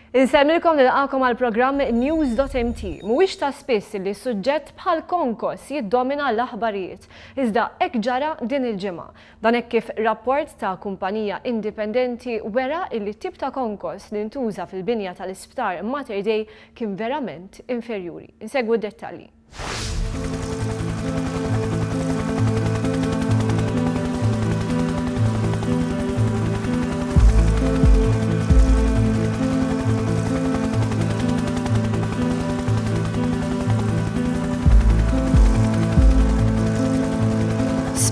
Insemmilkom nilqakom għal-programm News.mt. Mhuwiex ta' spiss li suġġett bħal konkos jiddomina l-aħbarijiet. Iżda hekk ġara din il-ġimgħa. Dan hekk kif rapport ta' kumpanija indipendenti wera li tip ta' konkos li ntuża fil-binja tal-isptar Mater Dei kien verament inferjuri. Insegwu d-dettalji.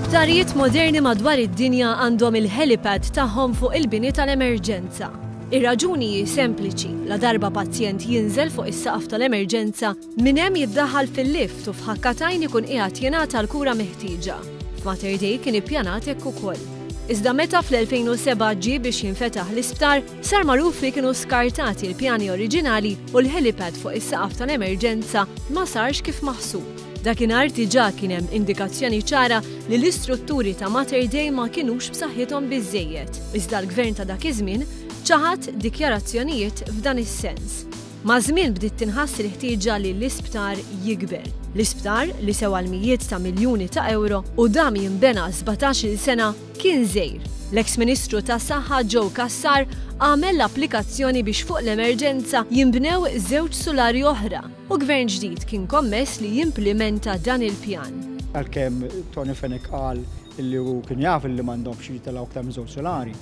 Sptarijiet moderni madwar id-dinja għandhom il-helipad tagħhom fuq il-bini tal-emerġenza. Ir-raġuni sempliċi, la darba pazjent jinżel fuq is-saqaf tal-emerġenza minn hemm jiddaħħal fil-lift u f'ħakkatajn ikun qiegħed jingħata l-kura meħtieġa. F'Mater Dei kien ippjanat hekk ukoll. Iżda meta fl-2007 ġie biex jinfetaħ l-isptar, sar magħruf li kienu skartati l-pjani oriġinali u l-helipad fuq is-saqaf tal-emerġenza ma sarx kif maħsub. Dakinhar diġà kien hemm indikazzjoni ċara li l-istrutturi ta' Mater Dei ma kinux b'saħħithom biżżejjed. Iżda l-gvern ta' dak iż-żmien ċaħad dikjarazzjonijiet f'dan is-sens. Ma' żmien bdiet tinħass il-ħtieġa li l-isptar jikber. L-isptar li sewa l-mijiet ta' miljuni ta' euro u dam jinbena 17-il sena kien żgħir. L-eks-Ministru tas-Saħħa Joe Cassar għamel l-applikazzjoni biex fuq l-emerġenza jinbnew żewġ solari oħra u gvern ġdid kien kommess li jimplementa dan il-pjan. Għalkemm Tony Fenech qal li hu kien jaf li m'għandhomx jitilgħu aktar minn żewġ solari,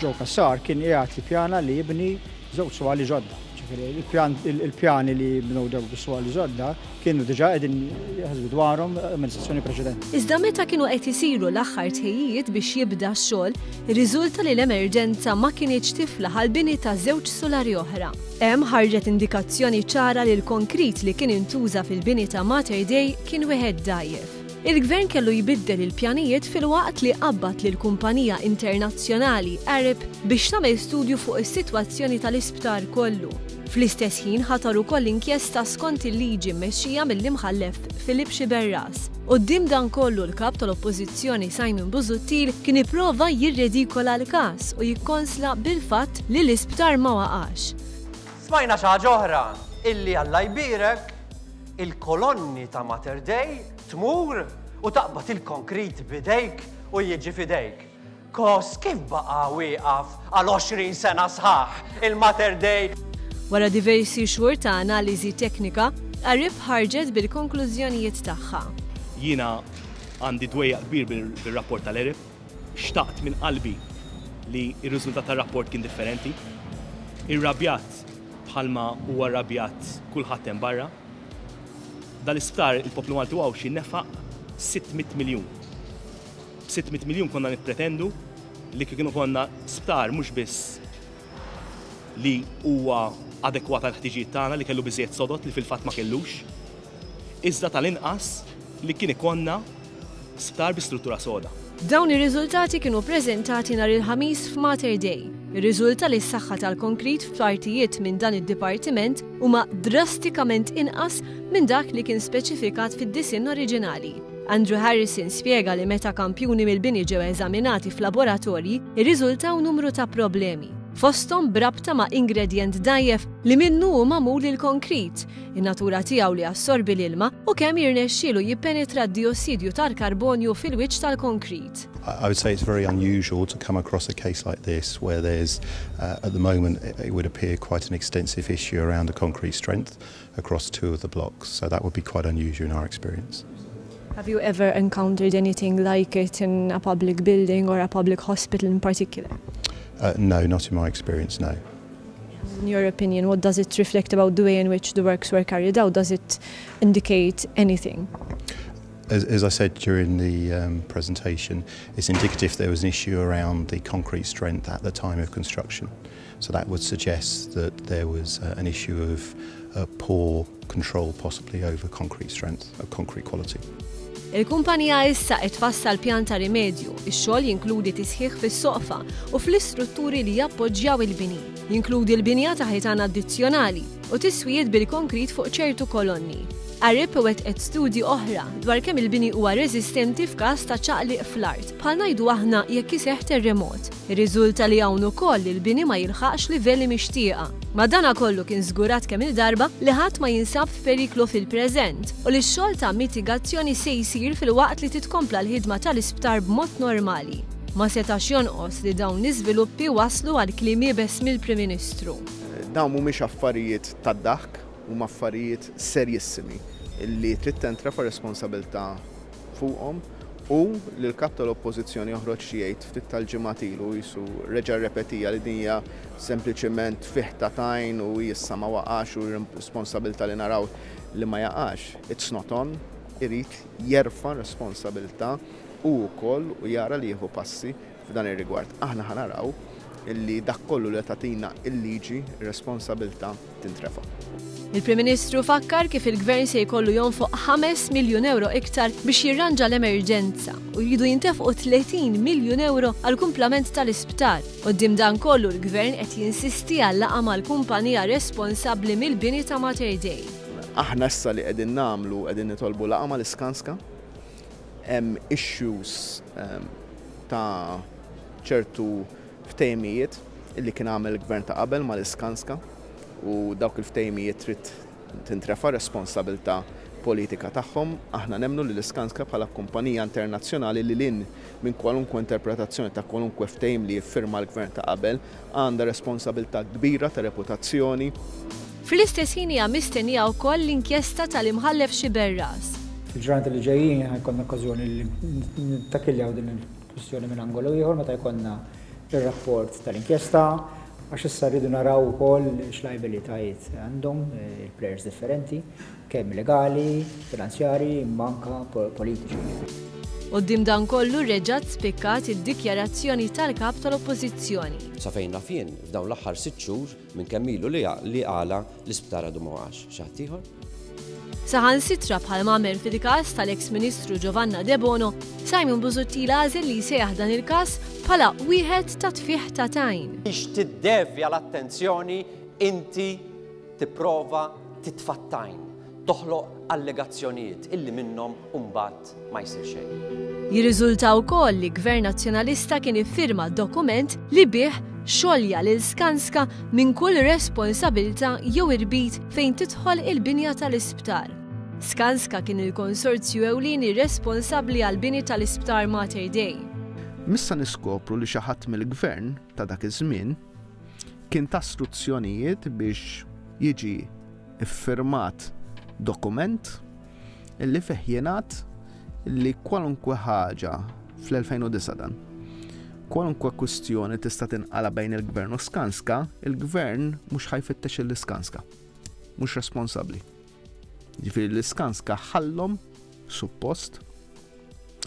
Joe Cassar kien qiegħed jippjana li jibni żewġ solari ġodda. Il-pjani li bnew daw bis-solari ġodda kienu diġà qegħdin jaħsbu dwarhom amministrazzjoni preċedenti. Iżda meta kienu qed isiru l-aħħar tħejjiet biex jibda x-xogħol, irriżulta li l-emerġenza ma kienx tifla ħalbini ta' żewġ solari oħra. Hemm ħarġet indikazzjoni ċara li l-konkrit li kien intuża fil-bini ta' Mater Dei kien wieħed dgħajjef. Il-gvern kellu jbiddel il-pjanijiet fil-waqt li qabbat lil kumpanija internazzjonali Arab biex tagħmel studju fuq is-sitwazzjoni tal-isptar kollu. Fl-istess ħin ħataru koll inkjesta skont il-liġi mmexxija mill-imħallef Filip Xiberras. Quddiem dan kollu l-kap tal-Oppożizzjoni Simon Busuttil kien ipprova jirredikola l-każ u jikkonsla bil-fatt li l-isptar ma waqax. Smajna xi ħaġa oħra illi Alla jbierek il-kolonni ta' Mater Dei tmur u taqbad il-konkrit bidejk u jiġi fidejk. Kos kif baqa' wieqaf għal 20 sena sħaħ il-Mater Dei. Wara diversi xhur ta' analiżi teknika, Arab ħarġet bil-konklużjonijiet tagħha. Jiena għandi dwejja kbir bil-rapport tal-Arab, xtaqt minn qalbi li r-riżultat tar-rapport kien differenti. Irrabjat bħalma huwa rrabjat kulħadd hemm barra. Dal-isptar il-poplu Malti huwa xi nefaq 600 miljun. 600 miljun konna nippretendu li kienu konna sptar mhux biss li huwa adekwat għal ħtiġijiet tagħna li kellu biżejjed sodot li fil-fatt ma kellux, iżda tal-inqas li kien ikonna sptar bi struttura soda. Dawn ir-riżultati kienu ppreżentati nhar il-ħamis f'Mater Dei. Ir-riżulta li s-saħħa tal-konkrit f'partijiet minn dan id-dipartiment huma drastikament inqas minn dak li kien speċifikat fid-disinn oriġinali. Andrew Harrison spjega li meta kampjuni mill-bini ġew eżaminati f'laboratorji, irriżultaw numru ta' problemi. Fosthom brabta ma' ingredient dgħajjef li minnu huma magħmul il-konkrit, in-natura tiegħu li assorbi l-ilma u kemm jirnexxielu jippenetra d-diossidu tal-karbonju fil-wiċċ tal-konkrit. I would say it's very unusual to come across a case like this where there's, at the moment, it would appear quite an extensive issue around the concrete strength across two of the blocks. So that would be quite unusual in our experience. Have you ever encountered anything like it in a public building or a public hospital in particular? No, not in my experience, no. In your opinion, what does it reflect about the way in which the works were carried out? Does it indicate anything? As I said during the presentation, it's indicative there was an issue around the concrete strength at the time of construction. So that would suggest that there was an issue of poor control possibly over concrete strength, of concrete quality. Il-kumpanija issa qed tfassal pjan ta' rimedju, ix-xogħol jinkludi tisħiħ fis-soqfa u fl-istrutturi li jappoġġjaw il-bini. Jinkludi l-binja ta' ħitan addizzjonali u tiswijiet bil-konkrit fuq ċertu kolonni. Arib wetqet studji oħra dwar kemm il-bini huwa reżistenti f'każ ta' ċaqliq fl-art. Bħal ngħidu aħna jekk iseħħ terremot. Ir-riżulta li hawn ukoll li l-bini ma jilħaqx livelli mixtieqa. Ma dana kollu kien żgurat kemm il-darba li ħadd ma jinsab f'periklu fil-preżent u li x-xogħol ta' mitigazzjoni se jsir fil-waqt li titkompla l-ħidma tal-isptar b'mod normali. Ma setax jonqos li dawn l-iżviluppi waslu għal kliem jibes mill-Prim Ministru. Dawn mhumiex affarijiet tad-daħk, huma affarijiet serjissimi illi trid tentrafa' responsabilità fuqhom u li l-kap tal-oppożizzjoni joħroġ xi jgħid ftit tal-ġimgħat ilu jisu reġa' repetija li din hija sempliċement fih ta' tajn u issa ma waqax u responsabilità li naraw li ma jaqax. It's not on, irid jerfa' responsabilità u wkoll u jara li jieħu passi f'dan ir-rigward. Aħna ħanaraw illi dak kollu li tagħtina il-liġi responsabilità tintrefa'. Il-Prim Ministru fakkar kif il-Gvern se jkollu jonfoq 5 miljun euro iktar biex jirranġa l-emerġenza u jridu jintefqu 30 miljun euro għal kumplament tal-isptar. Qudiem dan kollu l-Gvern qed jinsisti għal laqgħa mal-kumpanija responsabbli mill-bini ta' Mater Dei. Aħna issa li qegħdin nagħmlu qegħdin nitolbu laqgħa mal-Iskanska. Hemm issues ta' ċertu ftehimijiet illi kien għamel il-Gvern ta' qabel mal-Iskanska u dawk il-ftehimijiet trid tintrefa' responsabilità politika tagħhom. Aħna nemmnu li l-Iskanska bħala kumpanija internazzjonali li lin minn kwalunkwe interpretazzjoni ta' kwalunkwe ftehim li jiffirma l-Gvern ta' qabel għandha responsabilità kbira ta' reputazzjoni. Fl-istess ħin hija mistennija wkoll l-inkjesta tal-imħallef Xiberras. Fil-ġranet li ġejjin ħajkonna okkażjoni li nittakiljaw din il-kwistjoni minn angolu ieħor meta jkollna ir-rapport tal-inkjesta għax issa rridu naraw ukoll x'liabilitajiet għandhom il-plejers differenti, kemm legali, finanzjari, manka politiċi. Qudiem dan kollu reġgħet spikkat id-dikjarazzjoni tal-kap tal-Oppożizzjoni. Sa fejn naf jien f'dawn l-aħħar 6 xhur minn kemm ilu li qala l-isptar għadu ma waqax. Xi ħadd ieħor? Saħansitra bħal m'għamel fil-każ tal-eks Ministru Giovanna De Bono, Simon Busuttil għażel li jsejjaħ dan il-każ bħala wieħed ta' tfih ta' tajn. Biex tiddevja l-attenzjoni inti tipprova titfattajn, toħloq allegazzjonijiet illi minnhom mbagħad ma jsir xejn. Jirriżulta wkoll li Gvern Nazzjonalista kien iffirma dokument li bih xolja lil Skanska minn kull responsabilità jew irbit fejn tidħol il-binja tal-isptar. Skanska kien il-konsorzju ewlieni responsabbli għall-bini tal-isptar Mater Dei. Missa niskopru li xi ħadd mill-Gvern ta' dak iż-żmien kien ta' istruzzjonijiet biex jiġi iffirmat dokument illi fih jingħad li kwalunkwe ħaġa fl-2009 dan. Kwalunkwe kwistjoni tista' tinqala bejn il-Gvern u Skanska, il-Gvern mhux ħajfittex l-Iskanska. Mhux responsabbli. Ġifieri l-Iskanska ħallhom suppost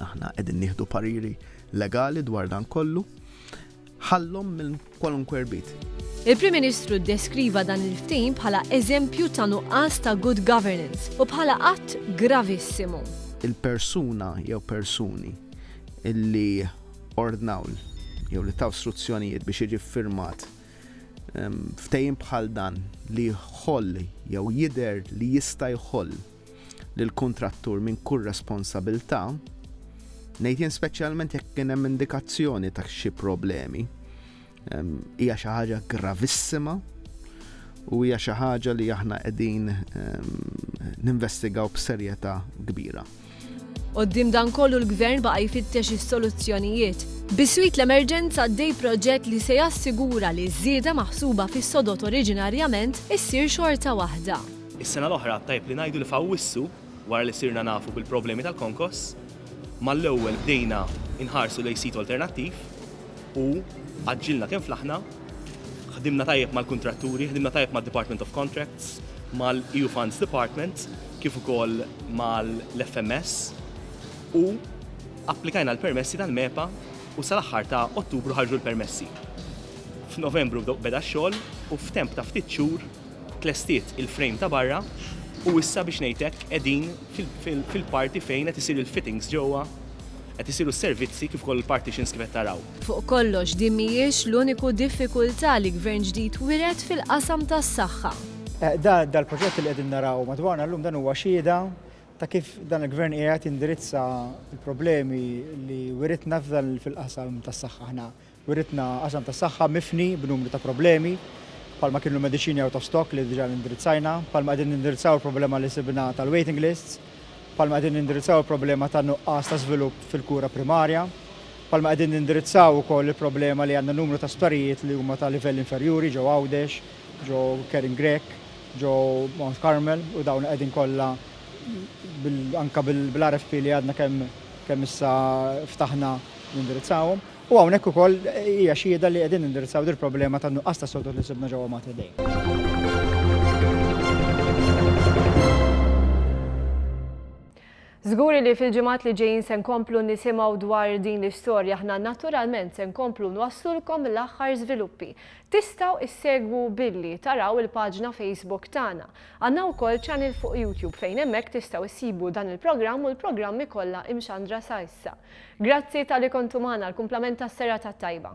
aħna qegħdin nieħdu pariri legali dwar dan kollu, ħallhom minn kwalunkwe rbit. Il-Prim Ministru deskriva dan il-ftehim bħala eżempju ta' nuqqas ta' good governance u bħala att gravissimu. Il-persuna jew persuni illi ordnaw jew li taw istruzzjonijiet biex jiġi firmat ftehim bħal dan li jħolli jew jidher li jista' jħoll lill-kuntrattur minn kull responsabilità, ngħid jien speċjalment jekk kien hemm indikazzjoni ta' xi problemi, hija xi ħaġa gravissima u hija xi ħaġa li aħna qegħdin ninvestigaw b'serjetà kbira. Qoddim dan kollu l-Gvern baqa' jfittex is-soluzzjonijiet. Biswit l-emerġenza għaddej proġett li se jassigura li ż-żieda maħsuba fis-sodot oriġinarjament issir xorta waħda. Is-sena l-oħra tajb li ngħidu li fawissu wara li sirna nafu bil-problemi tal-konkos, mal-ewwel bdejna inħarsu lejn sit alternattiv u għaġġilna kemm fl-aħna, ħdimna tajjeb mal-kuntratturi, ħdimna tajjeb mal-Department of Contracts, mal-EU Funds Department, kif ukoll mal-FMS u applikajna l-permessi tal-MEPA u sal-aħħar ta' Ottubru ħarġu l-permessi. F'Novembru beda x-xogħol u f'temp ta' ftit xhur tlestiet il-frame ta' barra u issa biex ngħidlek qegħdin fil-parti fejn qed isir il-fittings ġewwa, qed isiru s-servizzi kif ukoll il-partitions kif qed taraw. Fuq kollox din mhijiex l-uniku diffikultà li Gvern ġdid wired fil-qasam tas-saħħa. Dal-proġett li qegħdin naraw madwarna llum dan huwa xhieda ta' kif dan il-gvern qiegħed indirizza l-problemi li wiritna fil-qasam tas-saħħa aħna. Wiritna qasam tas-saħħa mifni b'numru ta' problemi, bħalma kienu mediċini out of stock li diġà indirizzajna, bħalma qegħdin indirizzaw il-problema li sibna tal-waiting lists, bħalma qegħdin indirizzaw il-problema ta' nuqqas ta' żvilupp fil-kura primarja, bħalma qegħdin indirizzaw ukoll il-problema li għandna numru ta' sptarijiet li huma ta' livell inferjuri ġew Għawdex, ġew Kering Grek, ġew Mount Carmel u dawn qegħdin kollha anke bil-RFP li għadna kemm issa ftaħna nindirizzawhom. U hawnhekk ukoll hija xhieda li qegħdin indirizzaw il problema ta' nuqqas ta' sodod li sibna ġewwa Mater Dei. Żguri li fil-ġimgħat li ġejjin se nkomplu nisimgħu dwar din l-istorja aħna naturalment se nkomplu nwassulkom l-aħħar żviluppi. Tistgħu issegwu billi taraw il-paġna Facebook tagħna. Għandna wkoll channel fuq YouTube fejn hemmhekk tistgħu issibu dan il-programm u l-programmi kollha imxandra sa issa. Grazzi tal-li kontu magħna l-kumplament tas-serata tajba.